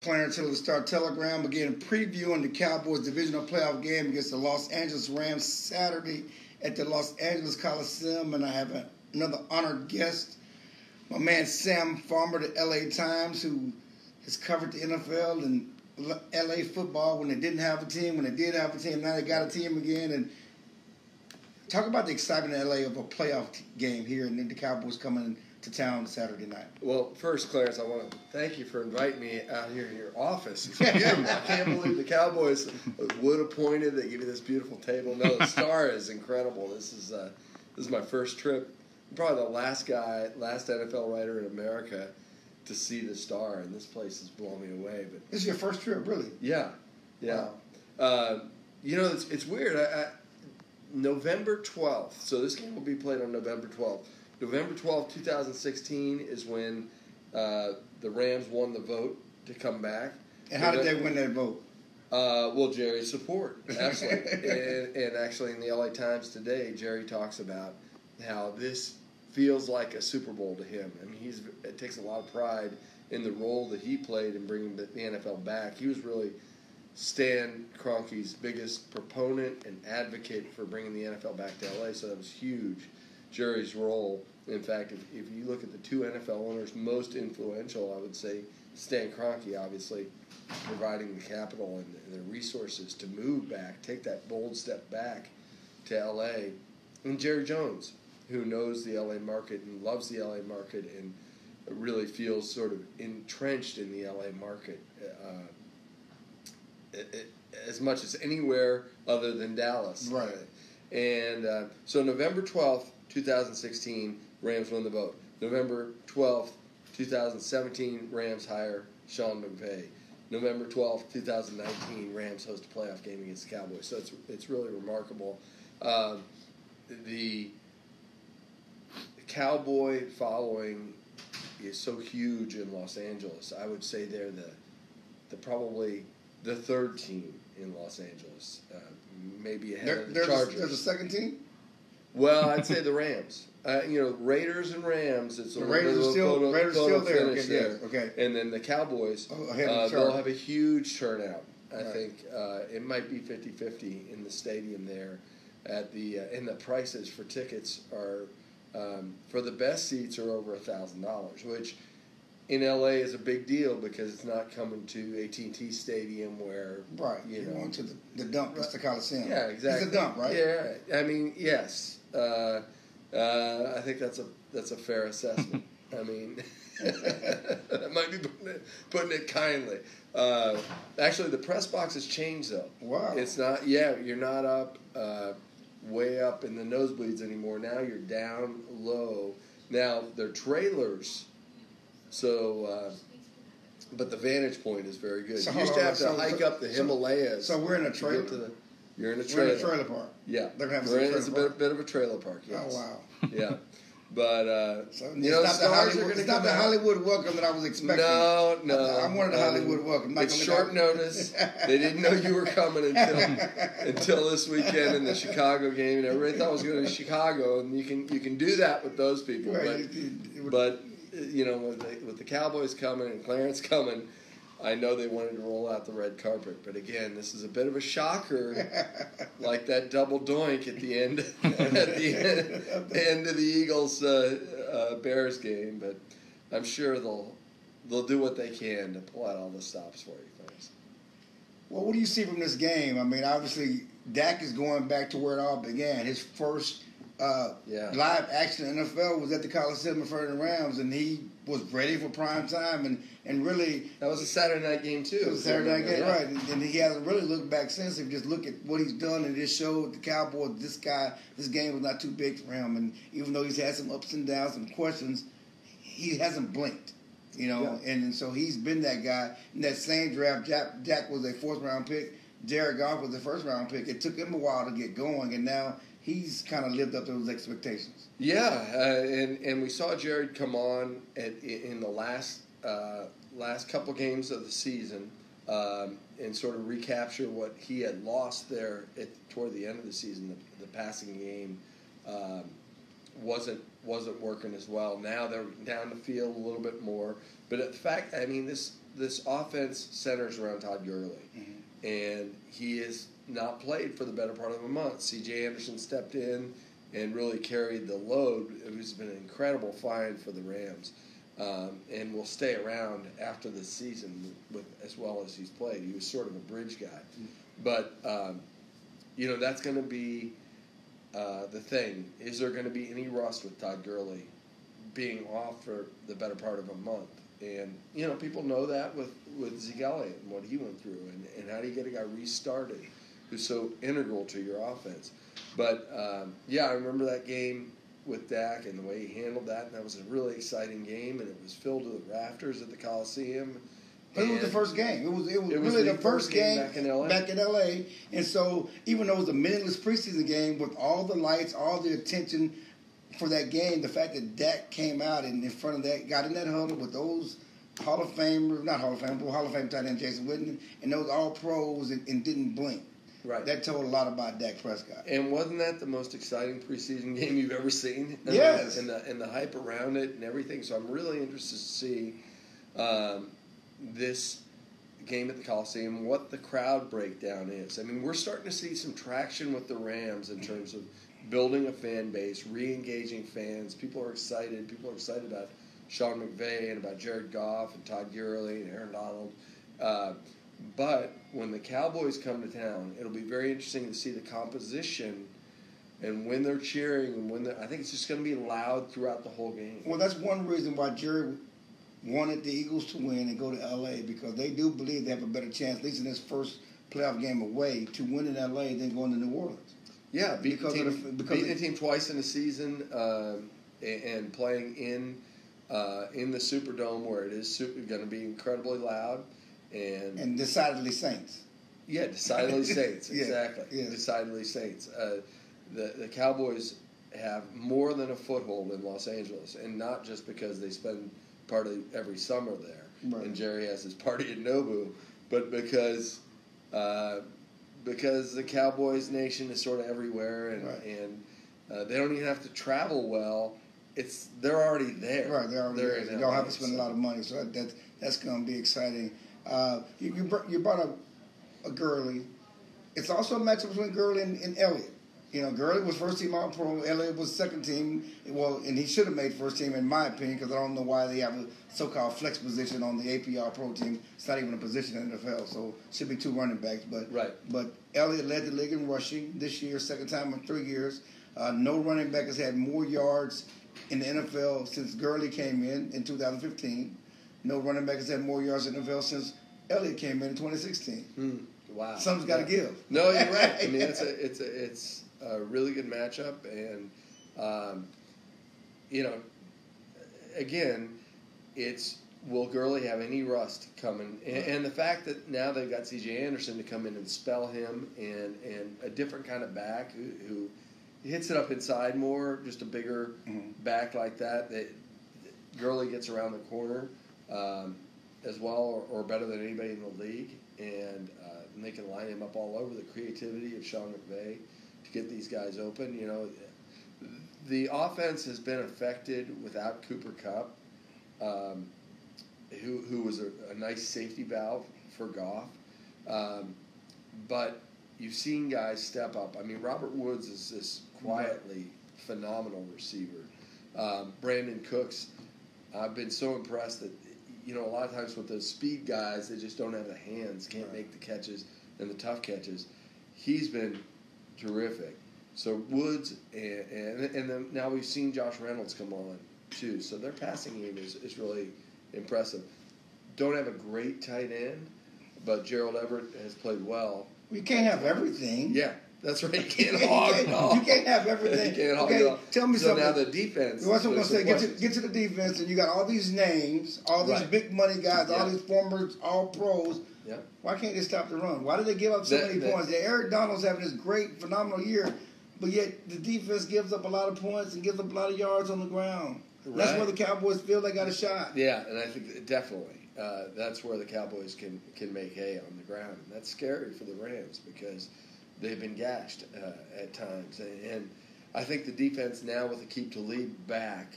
Clarence E, Star Telegram, again previewing the Cowboys divisional playoff game against the Los Angeles Rams Saturday at the Los Angeles Coliseum, and I have another honored guest, my man Sam Farmer, the LA Times, who has covered the NFL and LA football when they didn't have a team, when they did have a team, now they got a team again. And talk about the excitement in LA of a playoff game here, and then the Cowboys coming to town Saturday night. Well, first, Clarence, I want to thank you for inviting me out here in your office. It's beautiful. I can't believe the Cowboys wood appointed. They give you this beautiful table. No, the Star is incredible. This is my first trip. I'm probably the last NFL writer in America to see the Star, and this place has blown me away. But this is your first trip, really? Yeah. Wow. It's weird. November 12th. So this game will be played on November 12th. November 12th, 2016 is when the Rams won the vote to come back. And how did they win that vote? Well, Jerry's support, absolutely. and actually in the LA Times today, Jerry talks about how this feels like a Super Bowl to him. I mean, it takes a lot of pride in the role that he played in bringing the NFL back. He was really Stan Kroenke's biggest proponent and advocate for bringing the NFL back to LA, so that was huge. Jerry's role, in fact, if you look at the two NFL owners most influential, I would say Stan Kroenke, obviously, providing the capital and the resources to move back, take that bold step back to LA, and Jerry Jones, who knows the LA market and loves the LA market and really feels sort of entrenched in the LA market as much as anywhere other than Dallas. Right. And so November 12th, 2016, Rams win the vote. November 12th, 2017, Rams hire Sean McVay. November 12th, 2019, Rams host a playoff game against the Cowboys. So it's really remarkable. The Cowboy following is so huge in Los Angeles. I would say they're the probably the third team in Los Angeles, maybe ahead of the Chargers. There's a second team? Well, I'd say the Rams. Raiders and Rams. It's the Raiders are still there. Okay, there. Yeah, okay. And then the Cowboys, they'll have a huge turnout. I think it might be 50-50 in the stadium there. And the prices for tickets are for the best seats are over $1,000, which in LA is a big deal because it's not coming to AT&T Stadium where you're going to the dump. That's the Coliseum. Yeah, exactly. It's a dump, right? Yeah, I mean, yes. I think that's a fair assessment. I mean, that might be putting it kindly. Actually, the press box has changed though. Wow. It's not. Yeah, you're not up way up in the nosebleeds anymore. Now you're down low. Now they're trailers. So, but the vantage point is very good. So you used to have to hike up the Himalayas. So we're in a trailer? You're in a trailer. We're in a trailer park. Yeah. They're going to have It's a bit of a trailer park, yes. Oh, wow. Yeah. But, so it's not the Hollywood welcome that I was expecting. No. I wanted a Hollywood welcome. It's short notice. They didn't know you were coming until this weekend in the Chicago game, and everybody thought it was going to Chicago, and you can do that with those people. Right. But with the Cowboys coming and Clarence coming, I know they wanted to roll out the red carpet. But again, this is a bit of a shocker, like that double doink at the end of the Eagles Bears game. But I'm sure they'll do what they can to pull out all the stops for you, Clarence. Well, what do you see from this game? I mean, obviously, Dak is going back to where it all began. His first live action NFL was at the Coliseum in front of the Rams, and he was ready for prime time, and really that was a Saturday night game too. It was a Saturday night game, right? And he hasn't really looked back since. If you just look at what he's done and just showed the Cowboys, this game was not too big for him. And even though he's had some ups and downs, some questions, he hasn't blinked, And so he's been that guy. In that same draft, Jack was a fourth round pick. Jared Goff was the first round pick. It took him a while to get going, and now he's kind of lived up to those expectations. Yeah, and we saw Jared come on in the last couple games of the season and sort of recapture what he had lost there toward the end of the season. The passing game wasn't working as well. Now they're down the field a little bit more. But in fact, I mean, this this offense centers around Todd Gurley, and he has not played for the better part of a month. C.J. Anderson stepped in and really carried the load. It has been an incredible find for the Rams, and will stay around after this season with as well as he's played. He was sort of a bridge guy, but that's going to be the thing. Is there going to be any rust with Todd Gurley being off for the better part of a month? And, people know that with Zeke Elliott and what he went through, and how do you get a guy restarted who's so integral to your offense. But, I remember that game with Dak and the way he handled that, and that was a really exciting game, and it was filled to the rafters at the Coliseum. But it was the first game. It was really the first game back in L.A. And so even though it was a meaningless preseason game with all the lights, all the attention for that game, the fact that Dak came out and in front of that, got in that huddle with those Hall of Fame tight end Jason Witten, and those all-pros and didn't blink. Right. That told a lot about Dak Prescott. And wasn't that the most exciting preseason game you've ever seen? Yes. And the hype around it and everything. So I'm really interested to see this game at the Coliseum, what the crowd breakdown is. I mean, we're starting to see some traction with the Rams in terms of building a fan base, re-engaging fans. People are excited. People are excited about Sean McVay and about Jared Goff and Todd Gurley and Aaron Donald. But when the Cowboys come to town, it'll be very interesting to see the composition and when they're cheering and I think it's just going to be loud throughout the whole game. Well, that's one reason why Jerry wanted the Eagles to win and go to L.A. because they do believe they have a better chance, at least in this first playoff game away, to win in L.A. than going to New Orleans. Yeah, beating a team twice in a season and playing in the Superdome where it is going to be incredibly loud. And decidedly Saints. Yeah, decidedly Saints. Exactly. Yeah. Decidedly Saints. The Cowboys have more than a foothold in Los Angeles, and not just because they spend part of every summer there, right. And Jerry has his party at Nobu, but because the Cowboys nation is sort of everywhere, and right. and they don't even have to travel well. They're already there. Right, they're already there. You don't have to spend a lot of money, so that's going to be exciting. You brought up a Gurley. It's also a matchup between Gurley and Elliott. Gurley was first team All-Pro. Elliott was second team. Well, and he should have made first team in my opinion because I don't know why they have a so-called flex position on the AP All-Pro team. It's not even a position in the NFL, so it should be two running backs. But Elliott led the league in rushing this year, second time in 3 years. No running back has had more yards in the NFL since Gurley came in 2015. No running back has had more yards in the NFL since Elliott came in 2016. Wow, something's got to give. No, you're right. I mean, it's a really good matchup, and again, it's will Gurley have any rust coming, and the fact that now they've got C.J. Anderson to come in and spell him, and a different kind of back who hits it up inside more, just a bigger back like that. That Gurley gets around the corner as well, or better than anybody in the league, and they can line him up all over. The creativity of Sean McVay to get these guys open. The offense has been affected without Cooper Kupp, who was a nice safety valve for Goff, but you've seen guys step up. I mean, Robert Woods is this quietly phenomenal receiver. Brandon Cooks, I've been so impressed that, a lot of times with those speed guys, they just don't have the hands, can't make the catches and the tough catches. He's been terrific. So Woods, and then now we've seen Josh Reynolds come on too. So their passing game is really impressive. Don't have a great tight end, but Gerald Everett has played well. You can't have everything. Yeah, that's right. You can't hog it all. You can't have everything. You can't hog it all. Tell me something. So now the defense. What's I'm going to say? Get to the defense, and you got all these names, all these big money guys, all these former All-Pros. Yeah. Why can't they stop the run? Why do they give up so many points? Eric Donald's having this great, phenomenal year, but yet the defense gives up a lot of points and gives up a lot of yards on the ground. Right. That's where the Cowboys feel they got a shot. Yeah, and I think definitely that's where the Cowboys can make hay on the ground. And that's scary for the Rams because they've been gashed at times. And I think the defense now with Aqib Talib back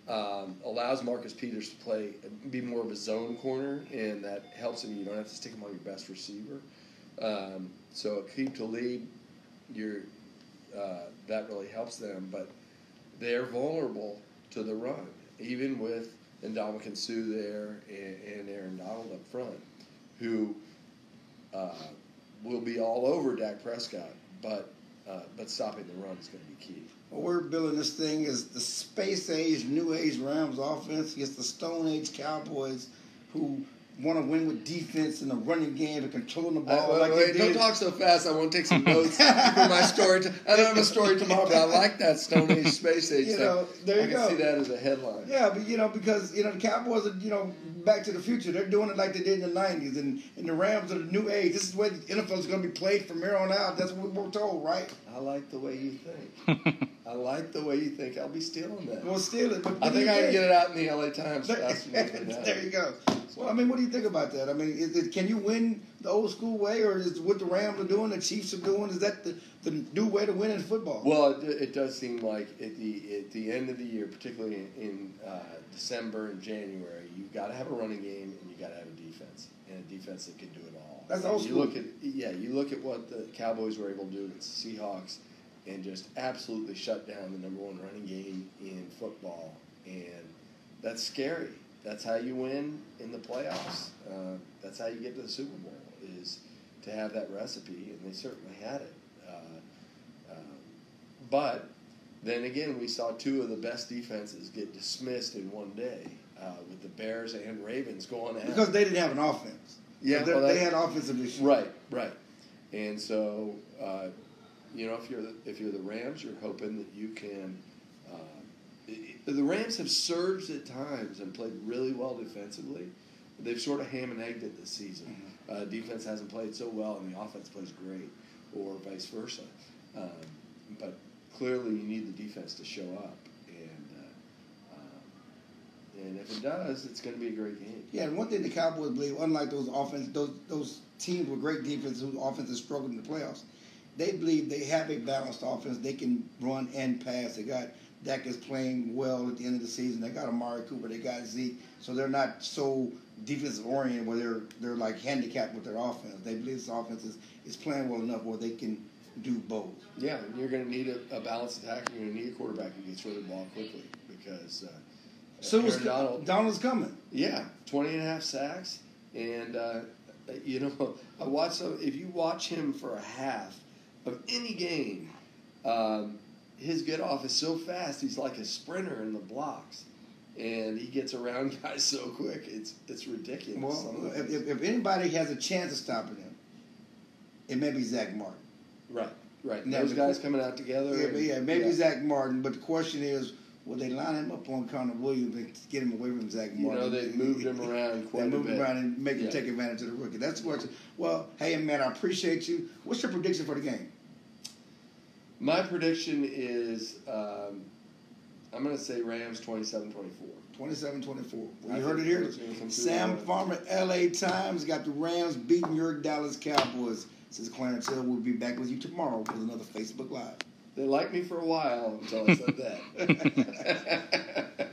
allows Marcus Peters to be more of a zone corner, and that helps him. You don't have to stick him on your best receiver. So keep to lead, that really helps them. But they're vulnerable to the run, even with Ndamukong Suh there and Aaron Donald up front, who will be all over Dak Prescott. But stopping the run is going to be key. What we're building this thing is the space age, new age Rams offense against the Stone Age Cowboys, who want to win with defense and the running game and controlling the ball. Don't talk so fast. I want to take some notes for my story. I don't have a story tomorrow, but I like that Stone Age, Space Age thing. There you go. I can see that as a headline. Yeah, but because the Cowboys are Back to the Future. They're doing it like they did in the '90s, and the Rams are the new age. This is the way the NFL is going to be played from here on out. That's what we're told, right? I like the way you think. I like the way you think. I'll be stealing that. We'll steal it. But I think I can get it out in the LA Times. There you go. Well, what do you think about that? Can you win the old school way, or is what the Rams are doing, the Chiefs are doing? Is that the new way to win in football? Well, it does seem like at the end of the year, particularly in December and January, you've got to have a running game and you've got to have a defense, and a defense that can do it all. That's old school. You look at what the Cowboys were able to do against the Seahawks, and just absolutely shut down the number one running game in football, and that's scary. That's how you win in the playoffs. That's how you get to the Super Bowl, is to have that recipe, and they certainly had it. But then again, we saw two of the best defenses get dismissed in one day, with the Bears and Ravens going at it. Because they didn't have an offense. Yeah, they had offensive issues. Right. And so, if you're the Rams, you're hoping that you can. The Rams have surged at times and played really well defensively. They've sort of ham and egged it this season. Mm-hmm. Defense hasn't played so well, and the offense plays great, or vice versa. But clearly, you need the defense to show up, and if it does, it's going to be a great game. Yeah, and one thing the Cowboys believe, unlike those teams with great defense whose offenses struggled in the playoffs, they believe they have a balanced offense. They can run and pass. They got Dak is playing well at the end of the season. They got Amari Cooper. They got Zeke. So they're not so defensive oriented where they're like handicapped with their offense. They believe this offense is playing well enough where they can do both. Yeah, you're going to need a balanced attack. You're going to need a quarterback who gets rid of the ball quickly because Donald's coming. Yeah, 20.5 sacks. And, I watched if you watch him for a half of any game, his get off is so fast. He's like a sprinter in the blocks, and he gets around guys so quick. It's ridiculous. Well, if anybody has a chance of stopping him, it may be Zach Martin. Right. Now, those guys coming out together. Maybe Zach Martin. But the question is, will they line him up on Connor Williams and get him away from Zach Martin? They moved him around quite a bit. They moved him around and make him take advantage of the rookie. That's the question. Well, hey, man, I appreciate you. What's your prediction for the game? My prediction is I'm going to say Rams 27-24. 27-24. Well, you heard it here. Sam Farmer, LA Times, got the Rams beating your Dallas Cowboys. This is Clarence E. We'll be back with you tomorrow with another Facebook Live. They liked me for a while until I said that.